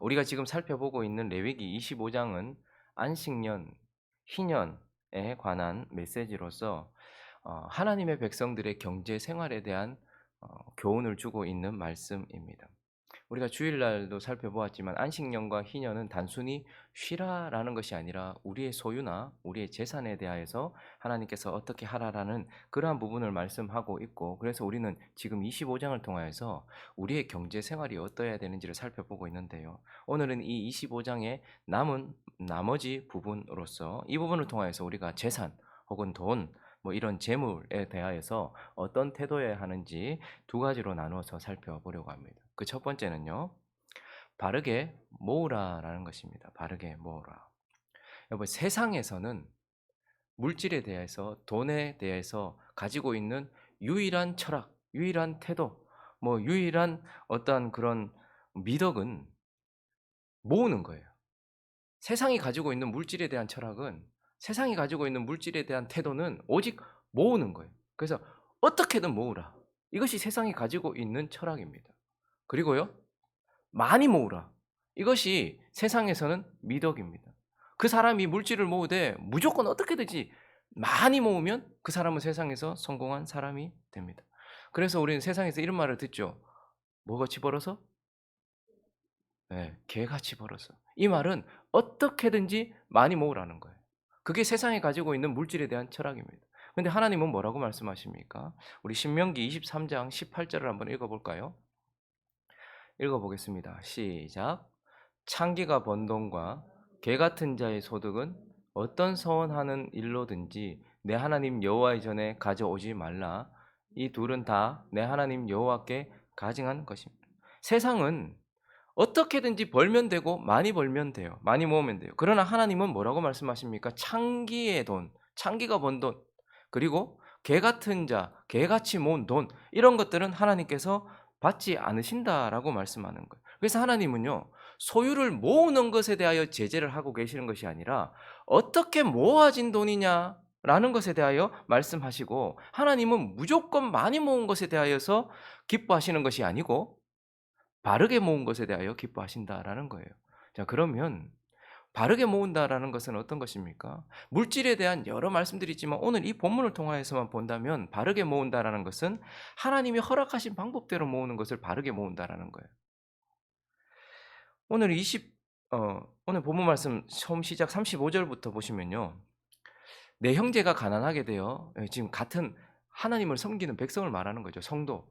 우리가 지금 살펴보고 있는 레위기 25장은 안식년, 희년에 관한 메시지로서 하나님의 백성들의 경제 생활에 대한 교훈을 주고 있는 말씀입니다. 우리가 주일날도 살펴보았지만 안식년과 희년은 단순히 쉬라라는 것이 아니라 우리의 소유나 우리의 재산에 대하여서 하나님께서 어떻게 하라라는 그러한 부분을 말씀하고 있고, 그래서 우리는 지금 25장을 통하여서 우리의 경제 생활이 어떠해야 되는지를 살펴보고 있는데요. 오늘은 이 25장의 남은 나머지 부분으로서 이 부분을 통하여서 우리가 재산 혹은 돈 이런 재물에 대하여서 어떤 태도여야 하는지 두 가지로 나누어서 살펴보려고 합니다. 그 첫 번째는요, 바르게 모으라라는 것입니다. 바르게 모으라. 여러분, 세상에서는 물질에 대해서, 돈에 대해서 가지고 있는 유일한 철학, 유일한 태도, 유일한 어떤 그런 미덕은 모으는 거예요. 세상이 가지고 있는 물질에 대한 철학은, 세상이 가지고 있는 물질에 대한 태도는 오직 모으는 거예요. 그래서 어떻게든 모으라. 이것이 세상이 가지고 있는 철학입니다. 그리고요, 많이 모으라. 이것이 세상에서는 미덕입니다. 그 사람이 물질을 모으되 무조건 어떻게든지 많이 모으면 그 사람은 세상에서 성공한 사람이 됩니다. 그래서 우리는 세상에서 이런 말을 듣죠. 뭐같이 벌어서? 네, 개같이 벌어서. 이 말은 어떻게든지 많이 모으라는 거예요. 그게 세상에 가지고 있는 물질에 대한 철학입니다. 근데 하나님은 뭐라고 말씀하십니까? 우리 신명기 23장 18절을 한번 읽어볼까요? 읽어보겠습니다. 시작. 창기가 번 돈과 개 같은 자의 소득은 어떤 서원하는 일로든지 내 하나님 여호와의 전에 가져오지 말라. 이 둘은 다 내 하나님 여호와께 가증한 것입니다. 세상은 어떻게든지 벌면 되고 많이 벌면 돼요. 많이 모으면 돼요. 그러나 하나님은 뭐라고 말씀하십니까? 창기의 돈, 창기가 번 돈, 그리고 개 같은 자, 개같이 모은 돈, 이런 것들은 하나님께서 받지 않으신다라고 말씀하는 거예요. 그래서 하나님은요, 소유를 모으는 것에 대하여 제재를 하고 계시는 것이 아니라 어떻게 모아진 돈이냐라는 것에 대하여 말씀하시고, 하나님은 무조건 많이 모은 것에 대하여서 기뻐하시는 것이 아니고 바르게 모은 것에 대하여 기뻐하신다라는 거예요. 자, 그러면 바르게 모은다라는 것은 어떤 것입니까? 물질에 대한 여러 말씀들이 있지만 오늘 이 본문을 통하여서만 본다면 바르게 모은다라는 것은 하나님이 허락하신 방법대로 모으는 것을 바르게 모은다라는 거예요. 오늘 20 오늘 본문 말씀 처음 시작 35절부터 보시면요. 내 형제가 가난하게 되어, 지금 같은 하나님을 섬기는 백성을 말하는 거죠. 성도.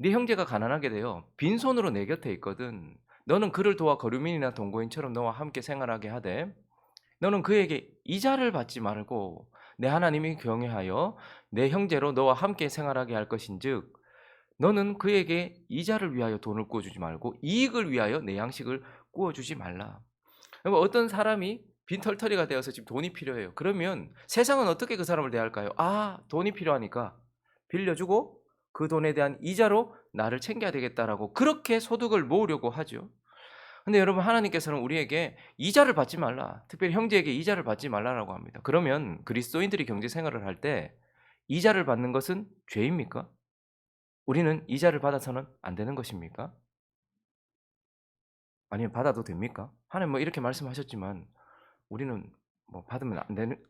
네 형제가 가난하게 되어 빈손으로 내 곁에 있거든. 너는 그를 도와 거류민이나 동거인처럼 너와 함께 생활하게 하되 너는 그에게 이자를 받지 말고 내 하나님이 경외하여 내 형제로 너와 함께 생활하게 할 것인즉 너는 그에게 이자를 위하여 돈을 구워주지 말고 이익을 위하여 내 양식을 구워주지 말라. 어떤 사람이 빈털터리가 되어서 지금 돈이 필요해요. 그러면 세상은 어떻게 그 사람을 대할까요? 아, 돈이 필요하니까 빌려주고 그 돈에 대한 이자로 나를 챙겨야 되겠다라고 그렇게 소득을 모으려고 하죠. 근데 여러분, 하나님께서는 우리에게 이자를 받지 말라, 특별히 형제에게 이자를 받지 말라라고 합니다. 그러면 그리스도인들이 경제 생활을 할 때 이자를 받는 것은 죄입니까? 우리는 이자를 받아서는 안 되는 것입니까? 아니면 받아도 됩니까? 하나님 이렇게 말씀하셨지만 우리는 받으면 안 되는,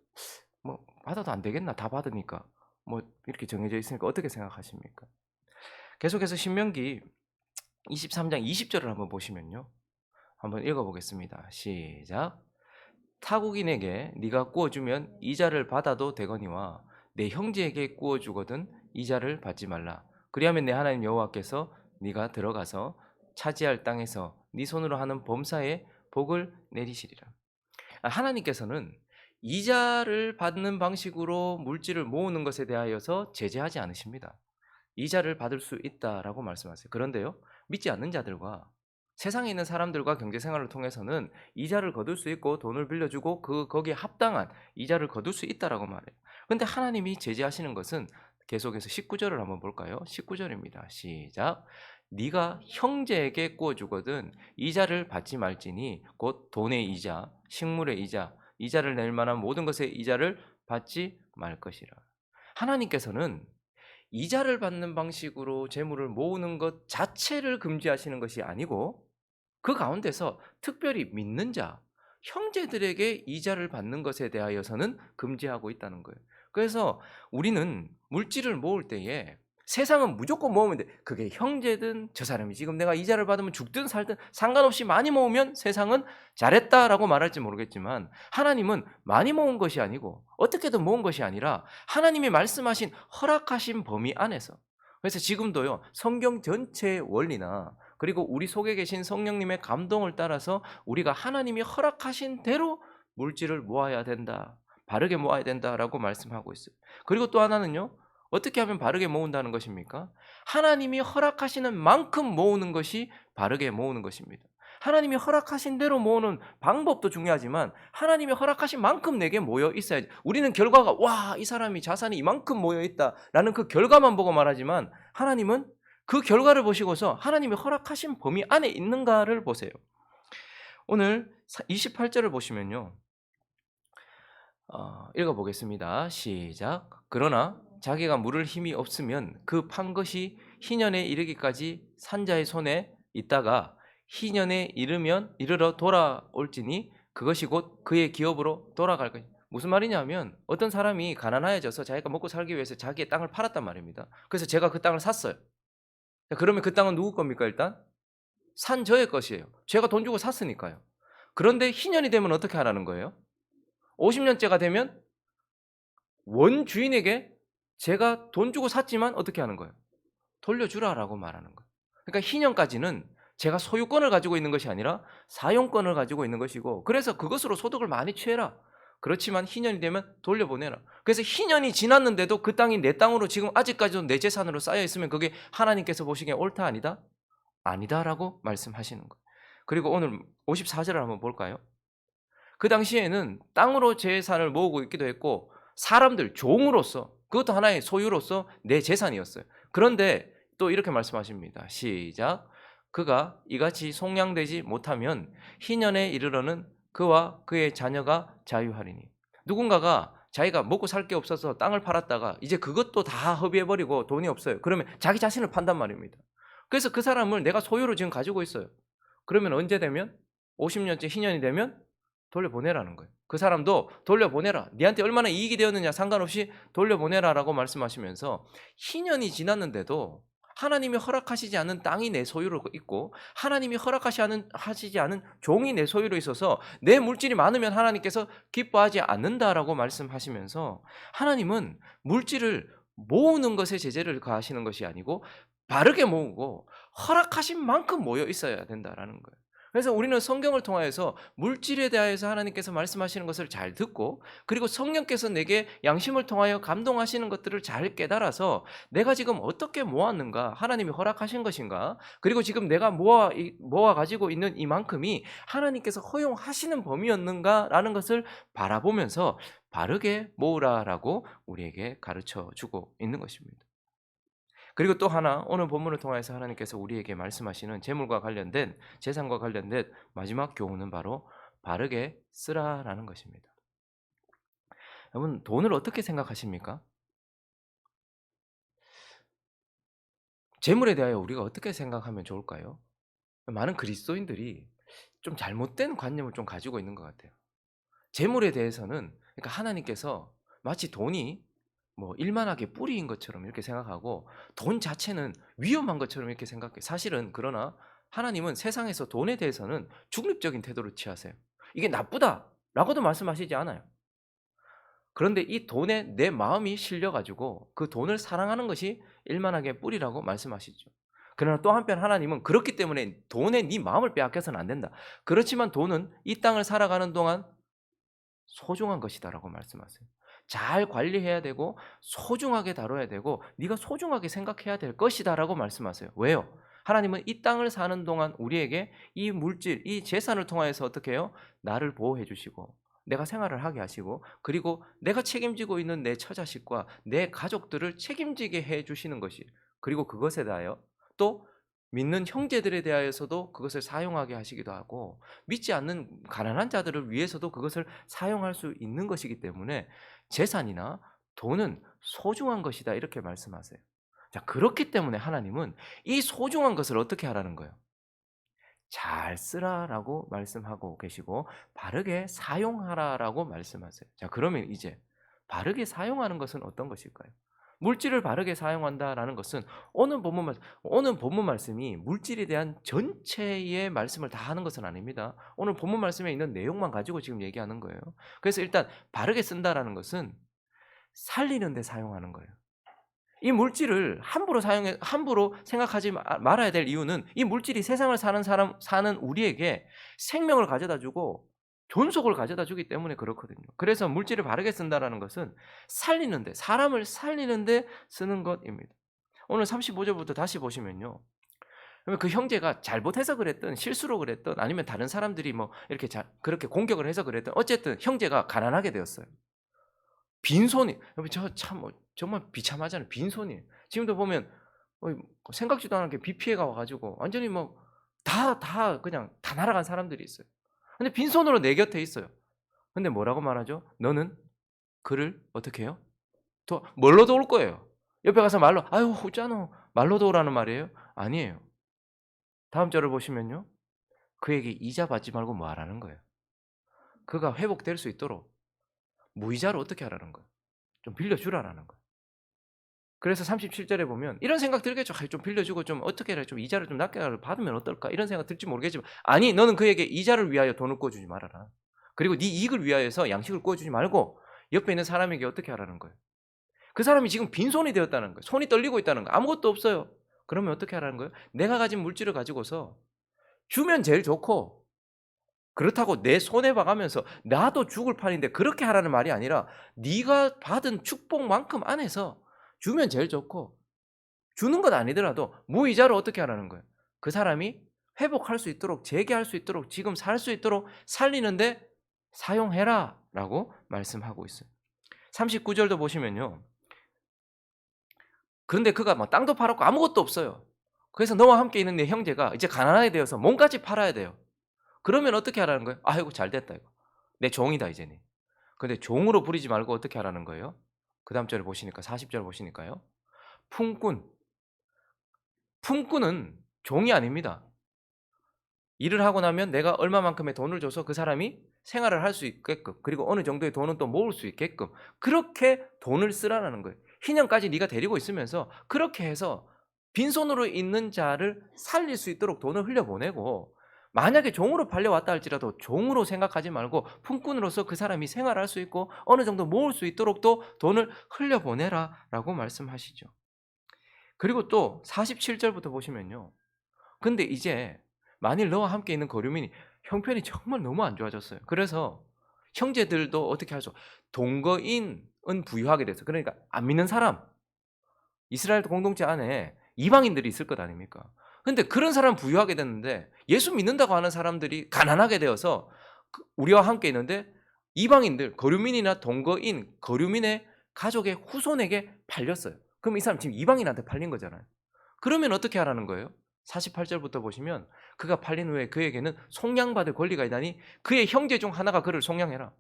받아도 안 되겠나? 다 받으니까. 이렇게 정해져 있으니까 어떻게 생각하십니까? 계속해서 신명기 23장 20절을 한번 보시면요. 한번 읽어보겠습니다. 시작. 타국인에게 네가 구워주면 이자를 받아도 되거니와 내 형제에게 구워주거든 이자를 받지 말라. 그리하면 내 하나님 여호와께서 네가 들어가서 차지할 땅에서 네 손으로 하는 범사에 복을 내리시리라. 하나님께서는 이자를 받는 방식으로 물질을 모으는 것에 대하여서 제재하지 않으십니다. 이자를 받을 수 있다라고 말씀하세요. 그런데요, 믿지 않는 자들과 세상에 있는 사람들과 경제 생활을 통해서는 이자를 거둘 수 있고 돈을 빌려주고 거기에 합당한 이자를 거둘 수 있다라고 말해요. 그런데 하나님이 제재하시는 것은 계속해서 19절을 한번 볼까요? 19절입니다. 시작. 네가 형제에게 구워주거든 이자를 받지 말지니 곧 돈의 이자, 식물의 이자, 이자를 낼 만한 모든 것의 이자를 받지 말 것이라. 하나님께서는 이자를 받는 방식으로 재물을 모으는 것 자체를 금지하시는 것이 아니고 그 가운데서 특별히 믿는 자, 형제들에게 이자를 받는 것에 대하여서는 금지하고 있다는 거예요. 그래서 우리는 물질을 모을 때에 세상은 무조건 모으면 돼. 그게 형제든 저 사람이 지금 내가 이자를 받으면 죽든 살든 상관없이 많이 모으면 세상은 잘했다라고 말할지 모르겠지만, 하나님은 많이 모은 것이 아니고 어떻게든 모은 것이 아니라 하나님이 말씀하신 허락하신 범위 안에서, 그래서 지금도요 성경 전체의 원리나 그리고 우리 속에 계신 성령님의 감동을 따라서 우리가 하나님이 허락하신 대로 물질을 모아야 된다, 바르게 모아야 된다라고 말씀하고 있어요. 그리고 또 하나는요, 어떻게 하면 바르게 모은다는 것입니까? 하나님이 허락하시는 만큼 모으는 것이 바르게 모으는 것입니다. 하나님이 허락하신 대로 모으는 방법도 중요하지만 하나님이 허락하신 만큼 내게 모여 있어야지. 우리는 결과가 와, 이 사람이 자산이 이만큼 모여 있다라는 그 결과만 보고 말하지만, 하나님은 그 결과를 보시고서 하나님이 허락하신 범위 안에 있는가를 보세요. 오늘 28절을 보시면요. 읽어보겠습니다. 시작. 그러나 자기가 물을 힘이 없으면 그 판 것이 희년에 이르기까지 산자의 손에 있다가 희년에 이르러 돌아올지니 그것이 곧 그의 기업으로 돌아갈 것이다. 무슨 말이냐면, 어떤 사람이 가난해져서 자기가 먹고 살기 위해서 자기의 땅을 팔았단 말입니다. 그래서 제가 그 땅을 샀어요. 그러면 그 땅은 누구 겁니까 일단? 산 저의 것이에요. 제가 돈 주고 샀으니까요. 그런데 희년이 되면 어떻게 하라는 거예요? 50년째가 되면 원주인에게 제가 돈 주고 샀지만 어떻게 하는 거예요? 돌려주라라고 말하는 거예요. 그러니까 희년까지는 제가 소유권을 가지고 있는 것이 아니라 사용권을 가지고 있는 것이고, 그래서 그것으로 소득을 많이 취해라. 그렇지만 희년이 되면 돌려보내라. 그래서 희년이 지났는데도 그 땅이 내 땅으로 지금 아직까지도 내 재산으로 쌓여 있으면 그게 하나님께서 보시기에 옳다 아니다? 아니다라고 말씀하시는 거예요. 그리고 오늘 54절을 한번 볼까요? 그 당시에는 땅으로 재산을 모으고 있기도 했고 사람들 종으로서, 그것도 하나의 소유로서 내 재산이었어요. 그런데 또 이렇게 말씀하십니다. 시작. 그가 이같이 속량되지 못하면 희년에 이르러는 그와 그의 자녀가 자유하리니. 누군가가 자기가 먹고 살 게 없어서 땅을 팔았다가 이제 그것도 다 허비해버리고 돈이 없어요. 그러면 자기 자신을 판단 말입니다. 그래서 그 사람을 내가 소유로 지금 가지고 있어요. 그러면 언제 되면? 50년째 희년이 되면 돌려보내라는 거예요. 그 사람도 돌려보내라. 네한테 얼마나 이익이 되었느냐 상관없이 돌려보내라라고 말씀하시면서, 희년이 지났는데도 하나님이 허락하시지 않은 땅이 내 소유로 있고 하나님이 하시지 않은 종이 내 소유로 있어서 내 물질이 많으면 하나님께서 기뻐하지 않는다라고 말씀하시면서, 하나님은 물질을 모으는 것에 제재를 가하시는 것이 아니고 바르게 모으고 허락하신 만큼 모여 있어야 된다라는 거예요. 그래서 우리는 성경을 통하여서 물질에 대하여서 하나님께서 말씀하시는 것을 잘 듣고, 그리고 성령께서 내게 양심을 통하여 감동하시는 것들을 잘 깨달아서 내가 지금 어떻게 모았는가, 하나님이 허락하신 것인가, 그리고 지금 내가 모아 가지고 있는 이만큼이 하나님께서 허용하시는 범위였는가라는 것을 바라보면서 바르게 모으라라고 우리에게 가르쳐 주고 있는 것입니다. 그리고 또 하나, 오늘 본문을 통해서 하나님께서 우리에게 말씀하시는 재물과 관련된, 재산과 관련된 마지막 교훈은 바로 바르게 쓰라라는 것입니다. 여러분, 돈을 어떻게 생각하십니까? 재물에 대하여 우리가 어떻게 생각하면 좋을까요? 많은 그리스도인들이 좀 잘못된 관념을 좀 가지고 있는 것 같아요. 재물에 대해서는, 그러니까 하나님께서 마치 돈이 뭐 일만하게 뿌리인 것처럼 이렇게 생각하고 돈 자체는 위험한 것처럼 이렇게 생각해요. 사실은 그러나 하나님은 세상에서 돈에 대해서는 중립적인 태도를 취하세요. 이게 나쁘다라고도 말씀하시지 않아요. 그런데 이 돈에 내 마음이 실려 가지고 그 돈을 사랑하는 것이 일만하게 뿌리라고 말씀하시죠. 그러나 또 한편 하나님은 그렇기 때문에 돈에 네 마음을 빼앗겨서는 안 된다. 그렇지만 돈은 이 땅을 살아가는 동안 소중한 것이다라고 말씀하세요. 잘 관리해야 되고 소중하게 다뤄야 되고 네가 소중하게 생각해야 될 것이다라고 말씀하세요. 왜요? 하나님은 이 땅을 사는 동안 우리에게 이 물질, 이 재산을 통하여서 어떻게 해요? 나를 보호해 주시고 내가 생활을 하게 하시고, 그리고 내가 책임지고 있는 내 처자식과 내 가족들을 책임지게 해 주시는 것이, 그리고 그것에 대하여 또 믿는 형제들에 대하여서도 그것을 사용하게 하시기도 하고 믿지 않는 가난한 자들을 위해서도 그것을 사용할 수 있는 것이기 때문에 재산이나 돈은 소중한 것이다 이렇게 말씀하세요. 자, 그렇기 때문에 하나님은 이 소중한 것을 어떻게 하라는 거예요? 잘 쓰라라고 말씀하고 계시고 바르게 사용하라라고 말씀하세요. 자, 그러면 이제 바르게 사용하는 것은 어떤 것일까요? 물질을 바르게 사용한다라는 것은 오늘 본문 말씀이 물질에 대한 전체의 말씀을 다 하는 것은 아닙니다. 오늘 본문 말씀에 있는 내용만 가지고 지금 얘기하는 거예요. 그래서 일단 바르게 쓴다라는 것은 살리는 데 사용하는 거예요. 이 물질을 함부로 생각하지 말아야 될 이유는 이 물질이 세상을 사는 우리에게 생명을 가져다 주고 존속을 가져다 주기 때문에 그렇거든요. 그래서 물질을 바르게 쓴다라는 것은 살리는 데, 사람을 살리는 데 쓰는 것입니다. 오늘 35절부터 다시 보시면요. 그러면 그 형제가 잘못해서 그랬든 실수로 그랬든 아니면 다른 사람들이 뭐 이렇게 그렇게 공격을 해서 그랬든 어쨌든 형제가 가난하게 되었어요. 빈손이, 여러분 저 참 정말 비참하잖아요. 빈손이. 지금도 보면 생각지도 않게 비 피해가 와 가지고 완전히 뭐 다 그냥 다 날아간 사람들이 있어요. 근데 빈손으로 내 곁에 있어요. 근데 뭐라고 말하죠? "너는 그를 어떻게 해요? 뭘로 도울 거예요?" 옆에 가서 말로 "아유 후자노." 말로 도우라는 말이에요? 아니에요. 다음 절을 보시면요. 그에게 이자 받지 말고 뭐 하라는 거예요? 그가 회복될 수 있도록 무이자로 어떻게 하라는 거예요? 좀 빌려 주라라는 거예요. 그래서 37절에 보면 이런 생각 들겠죠. '아이 좀 빌려주고 좀 어떻게 해라. 좀 이자를 좀 낮게 받으면 어떨까?' 이런 생각 들지 모르겠지만 아니 너는 그에게 이자를 위하여 돈을 꿔 주지 말아라. 그리고 네 이익을 위하여서 양식을 꿔 주지 말고 옆에 있는 사람에게 어떻게 하라는 거예요. 그 사람이 지금 빈손이 되었다는 거예요. 손이 떨리고 있다는 거예요. 아무것도 없어요. 그러면 어떻게 하라는 거예요? 내가 가진 물질을 가지고서 주면 제일 좋고 그렇다고 내 손해 봐 가면서 나도 죽을 판인데 그렇게 하라는 말이 아니라 네가 받은 축복만큼 안에서 주면 제일 좋고 주는 건 아니더라도 무이자로 어떻게 하라는 거예요? 그 사람이 회복할 수 있도록 재개할 수 있도록 지금 살 수 있도록 살리는데 사용해라라고 말씀하고 있어요. 39절도 보시면요. 그런데 그가 막 땅도 팔았고 아무것도 없어요. 그래서 너와 함께 있는 내 형제가 이제 가난하게 되어서 몸까지 팔아야 돼요. 그러면 어떻게 하라는 거예요? "아이고 잘 됐다 이거. 내 종이다 이제는." 근데 종으로 부리지 말고 어떻게 하라는 거예요? 그다음 절을 보시니까 40절 보시니까요. 품꾼. 품꾼은 종이 아닙니다. 일을 하고 나면 내가 얼마만큼의 돈을 줘서 그 사람이 생활을 할 수 있게끔 그리고 어느 정도의 돈은 또 모을 수 있게끔 그렇게 돈을 쓰라는 거예요. 희년까지 네가 데리고 있으면서 그렇게 해서 빈손으로 있는 자를 살릴 수 있도록 돈을 흘려보내고 만약에 종으로 팔려왔다 할지라도 종으로 생각하지 말고 품꾼으로서 그 사람이 생활할 수 있고 어느 정도 모을 수 있도록 또 돈을 흘려보내라라고 말씀하시죠. 그리고 또 47절부터 보시면요. 근데 이제 만일 너와 함께 있는 거류민이 형편이 정말 너무 안 좋아졌어요. 그래서 형제들도 어떻게 하죠? 동거인은 부유하게 됐어요. 그러니까 안 믿는 사람, 이스라엘 공동체 안에 이방인들이 있을 것 아닙니까? 근데 그런 사람 부유하게 됐는데 예수 믿는다고 하는 사람들이 가난하게 되어서 우리와 함께 있는데 이방인들, 거류민이나 동거인, 거류민의 가족의 후손에게 팔렸어요. 그럼 이 사람 지금 이방인한테 팔린 거잖아요. 그러면 어떻게 하라는 거예요? 48절부터 보시면 그가 팔린 후에 그에게는 속량받을 권리가 있나니 그의 형제 중 하나가 그를 속량해라.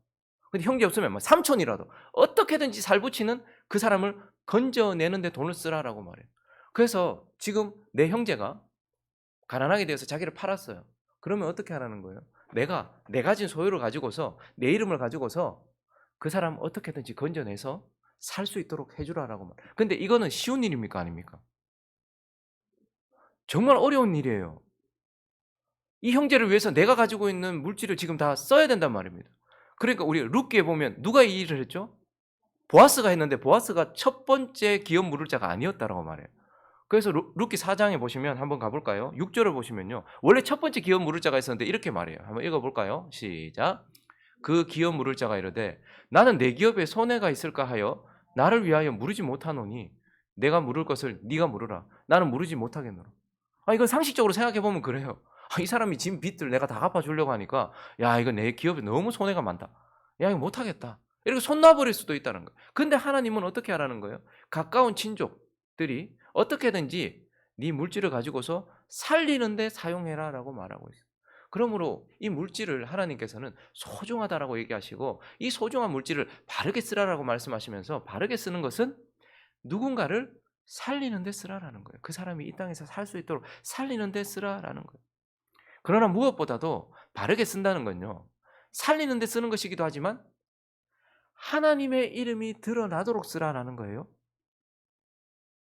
근데 형제 없으면 뭐 삼촌이라도 어떻게든지 살붙이는 그 사람을 건져내는 데 돈을 쓰라라고 말해요. 그래서 지금 내 형제가 가난하게 되어서 자기를 팔았어요. 그러면 어떻게 하라는 거예요? 내가 내 가진 소유를 가지고서 내 이름을 가지고서 그 사람 어떻게든지 건져내서 살 수 있도록 해 주라라고 말. 근데 이거는 쉬운 일입니까 아닙니까? 정말 어려운 일이에요. 이 형제를 위해서 내가 가지고 있는 물질을 지금 다 써야 된단 말입니다. 그러니까 우리 룻기에 보면 누가 이 일을 했죠? 보아스가 했는데 보아스가 첫 번째 기업 물을 자가 아니었다라고 말해요. 그래서 룻기 4장에 보시면 한번 가 볼까요? 6 절을 보시면요. 원래 첫 번째 기업 물을 자가 있었는데 이렇게 말해요. 한번 읽어 볼까요? 시작. 그 기업 물을 자가 이르되 나는 내 기업에 손해가 있을까 하여 나를 위하여 물으지 못하노니 내가 물을 것을 네가 물으라. 나는 물으지 못하겠노라. 이건 상식적으로 생각해 보면 그래요. 이 사람이 진 빚들 내가 다 갚아 주려고 하니까 야 이거 내 기업에 너무 손해가 많다. 야 이거 못 하겠다. 이렇게 손 놔 버릴 수도 있다는 거예요. 근데 하나님은 어떻게 하라는 거예요? 가까운 친족들이 어떻게든지 네 물질을 가지고서 살리는 데 사용해라라고 말하고 있어요. 그러므로 이 물질을 하나님께서는 소중하다라고 얘기하시고 이 소중한 물질을 바르게 쓰라라고 말씀하시면서 바르게 쓰는 것은 누군가를 살리는 데 쓰라라는 거예요. 그 사람이 이 땅에서 살 수 있도록 살리는 데 쓰라라는 거예요. 그러나 무엇보다도 바르게 쓴다는 건요, 살리는 데 쓰는 것이기도 하지만 하나님의 이름이 드러나도록 쓰라라는 거예요.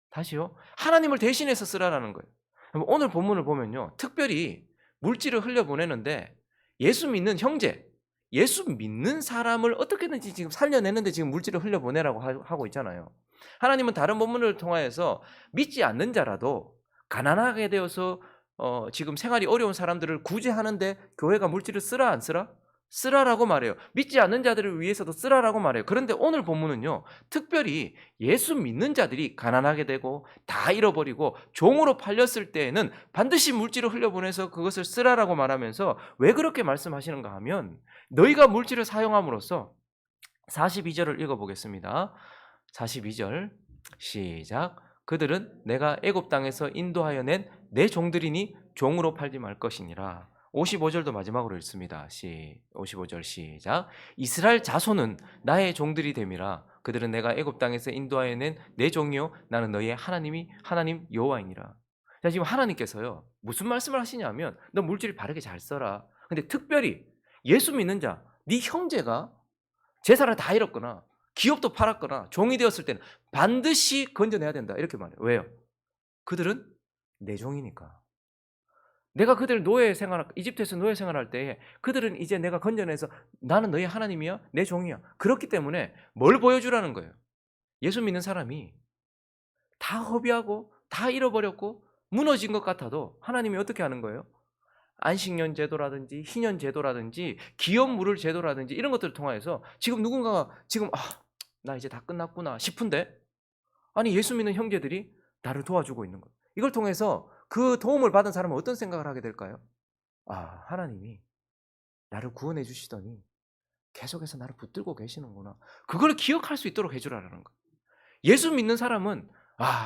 다시요. 하나님을 대신해서 쓰라라는 거예요. 그럼 오늘 본문을 보면요, 특별히 물질을 흘려보내는데 예수 믿는 형제, 예수 믿는 사람을 어떻게든지 지금 살려내는데 지금 물질을 흘려보내라고 하고 있잖아요. 하나님은 다른 본문을 통하여서 믿지 않는 자라도 가난하게 되어서 지금 생활이 어려운 사람들을 구제하는데 교회가 물질을 쓰라 안 쓰라? 쓰라라고 말해요. 믿지 않는 자들을 위해서도 쓰라라고 말해요. 그런데 오늘 본문은요, 특별히 예수 믿는 자들이 가난하게 되고 다 잃어버리고 종으로 팔렸을 때에는 반드시 물질을 흘려보내서 그것을 쓰라라고 말하면서 왜 그렇게 말씀하시는가 하면, 너희가 물질을 사용함으로써 42절을 읽어보겠습니다. 42절 시작. 그들은 내가 애굽 땅에서 인도하여 낸 내 종들이니 종으로 팔지 말 것이니라. 55절도 마지막으로 읽습니다. 55절 시작. 이스라엘 자손은 나의 종들이 됨이라. 그들은 내가 애굽 땅에서 인도하여 낸 내 종이요 나는 너희의 하나님 여호와이니라. 자, 지금 하나님께서요, 무슨 말씀을 하시냐면, 너 물질 바르게 잘 써라. 근데 특별히 예수 믿는 자, 네 형제가 재산을 다 잃었거나 기업도 팔았거나 종이 되었을 때는 반드시 건져내야 된다, 이렇게 말해요. 왜요? 그들은 내 종이니까. 내가 그들 노예 생활, 이집트에서 노예 생활할 때에 그들은 이제 내가 건져내서 나는 너희 하나님이야, 내 종이야. 그렇기 때문에 뭘 보여주라는 거예요? 예수 믿는 사람이 다 허비하고 다 잃어버렸고 무너진 것 같아도 하나님이 어떻게 하는 거예요? 안식년 제도라든지 희년 제도라든지 기업 물을 제도라든지 이런 것들을 통하여서 지금 누군가가 지금 나 이제 다 끝났구나 싶은데, 아니 예수 믿는 형제들이 나를 도와주고 있는 거예요. 이걸 통해서 그 도움을 받은 사람은 어떤 생각을 하게 될까요? 하나님이 나를 구원해 주시더니 계속해서 나를 붙들고 계시는구나. 그걸 기억할 수 있도록 해 주라는 거예요. 예수 믿는 사람은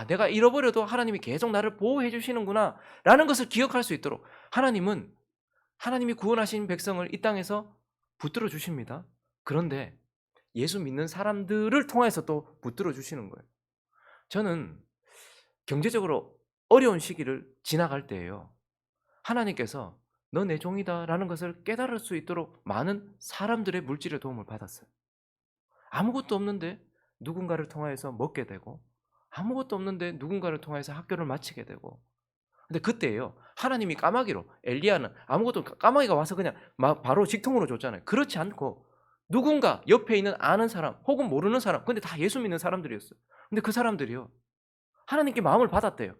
내가 잃어버려도 하나님이 계속 나를 보호해 주시는구나 라는 것을 기억할 수 있도록, 하나님이 구원하신 백성을 이 땅에서 붙들어 주십니다. 그런데 예수 믿는 사람들을 통해서 또 붙들어 주시는 거예요. 저는 경제적으로 어려운 시기를 지나갈 때에요, 하나님께서 너 내 종이다라는 것을 깨달을 수 있도록 많은 사람들의 물질의 도움을 받았어요. 아무것도 없는데 누군가를 통하여서 먹게 되고, 아무것도 없는데 누군가를 통해서 학교를 마치게 되고. 근데 그때예요, 하나님이 까마귀로, 엘리야는 아무것도, 까마귀가 와서 그냥 바로 직통으로 줬잖아요. 그렇지 않고 누군가 옆에 있는 아는 사람 혹은 모르는 사람, 근데 다 예수 믿는 사람들이었어요. 근데 그 사람들이요, 하나님께 마음을 받았대요.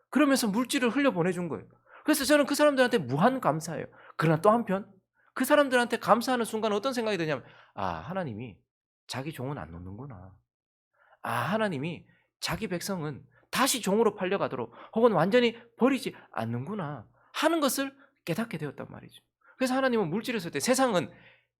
그러면서 물질을 흘려보내준 거예요. 그래서 저는 그 사람들한테 무한 감사해요. 그러나 또 한편 그 사람들한테 감사하는 순간 어떤 생각이 드냐면, 하나님이 자기 종은 안 놓는구나. 하나님이 자기 백성은 다시 종으로 팔려가도록 혹은 완전히 버리지 않는구나 하는 것을 깨닫게 되었단 말이죠. 그래서 하나님은 물질을 쓸 때 세상은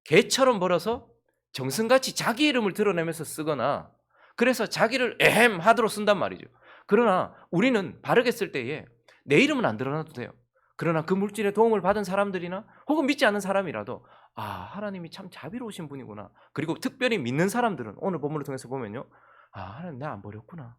개처럼 벌어서 정승같이 자기 이름을 드러내면서 쓰거나 그래서 자기를 에헴 하도록 쓴단 말이죠. 그러나 우리는 바르게 쓸 때에 내 이름은 안 드러나도 돼요. 그러나 그 물질의 도움을 받은 사람들이나 혹은 믿지 않는 사람이라도 하나님이 참 자비로우신 분이구나. 그리고 특별히 믿는 사람들은 오늘 본문을 통해서 보면요, 하나님 나 안 버렸구나.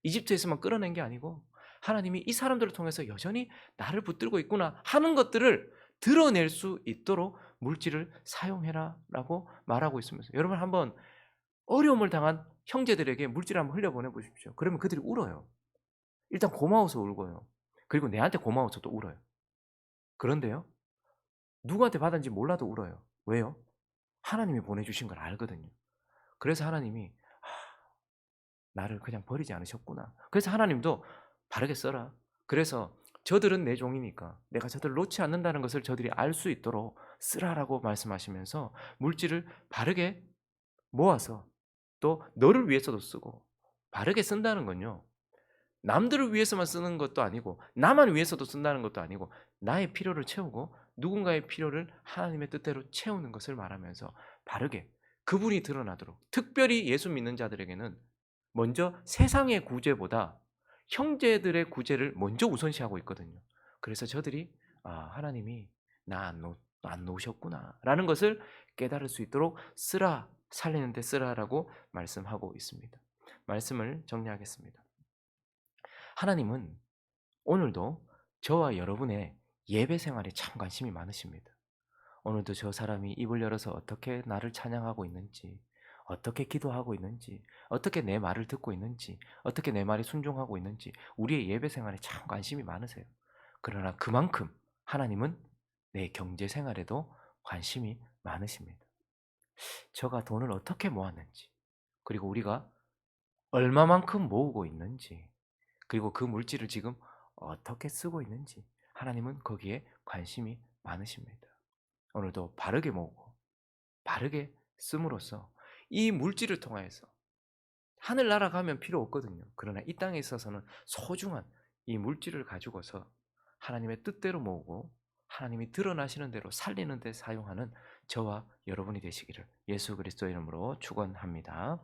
이집트에서만 끌어낸 게 아니고 하나님이 이 사람들을 통해서 여전히 나를 붙들고 있구나 하는 것들을 드러낼 수 있도록 물질을 사용해라라고 말하고 있으면서, 여러분 한번 어려움을 당한 형제들에게 물질을 한번 흘려보내 보십시오. 그러면 그들이 울어요. 일단 고마워서 울고요. 그리고 내한테 고마워서 또 울어요. 그런데요, 누구한테 받았는지 몰라도 울어요. 왜요? 하나님이 보내주신 걸 알거든요. 그래서 하나님이 나를 그냥 버리지 않으셨구나. 그래서 하나님도 바르게 써라. 그래서 저들은 내 종이니까 내가 저들을 놓지 않는다는 것을 저들이 알 수 있도록 쓰라라고 말씀하시면서 물질을 바르게 모아서 또 너를 위해서도 쓰고, 바르게 쓴다는 건요, 남들을 위해서만 쓰는 것도 아니고 나만 위해서도 쓴다는 것도 아니고 나의 필요를 채우고 누군가의 필요를 하나님의 뜻대로 채우는 것을 말하면서 바르게 그분이 드러나도록, 특별히 예수 믿는 자들에게는 먼저 세상의 구제보다 형제들의 구제를 먼저 우선시하고 있거든요. 그래서 저들이 하나님이 나 안 놓으셨구나 라는 것을 깨달을 수 있도록 쓰라, 살리는 데 쓰라라고 말씀하고 있습니다. 말씀을 정리하겠습니다. 하나님은 오늘도 저와 여러분의 예배 생활에 참 관심이 많으십니다. 오늘도 저 사람이 입을 열어서 어떻게 나를 찬양하고 있는지, 어떻게 기도하고 있는지, 어떻게 내 말을 듣고 있는지, 어떻게 내 말에 순종하고 있는지 우리의 예배 생활에 참 관심이 많으세요. 그러나 그만큼 하나님은 내 경제 생활에도 관심이 많으십니다. 저가 돈을 어떻게 모았는지, 그리고 우리가 얼마만큼 모으고 있는지, 그리고 그 물질을 지금 어떻게 쓰고 있는지 하나님은 거기에 관심이 많으십니다. 오늘도 바르게 모으고 바르게 씀으로써 이 물질을 통하여서 하늘나라 가면 필요 없거든요. 그러나 이 땅에 있어서는 소중한 이 물질을 가지고서 하나님의 뜻대로 모으고 하나님이 드러나시는 대로 살리는 데 사용하는 저와 여러분이 되시기를 예수 그리스도의 이름으로 축원합니다.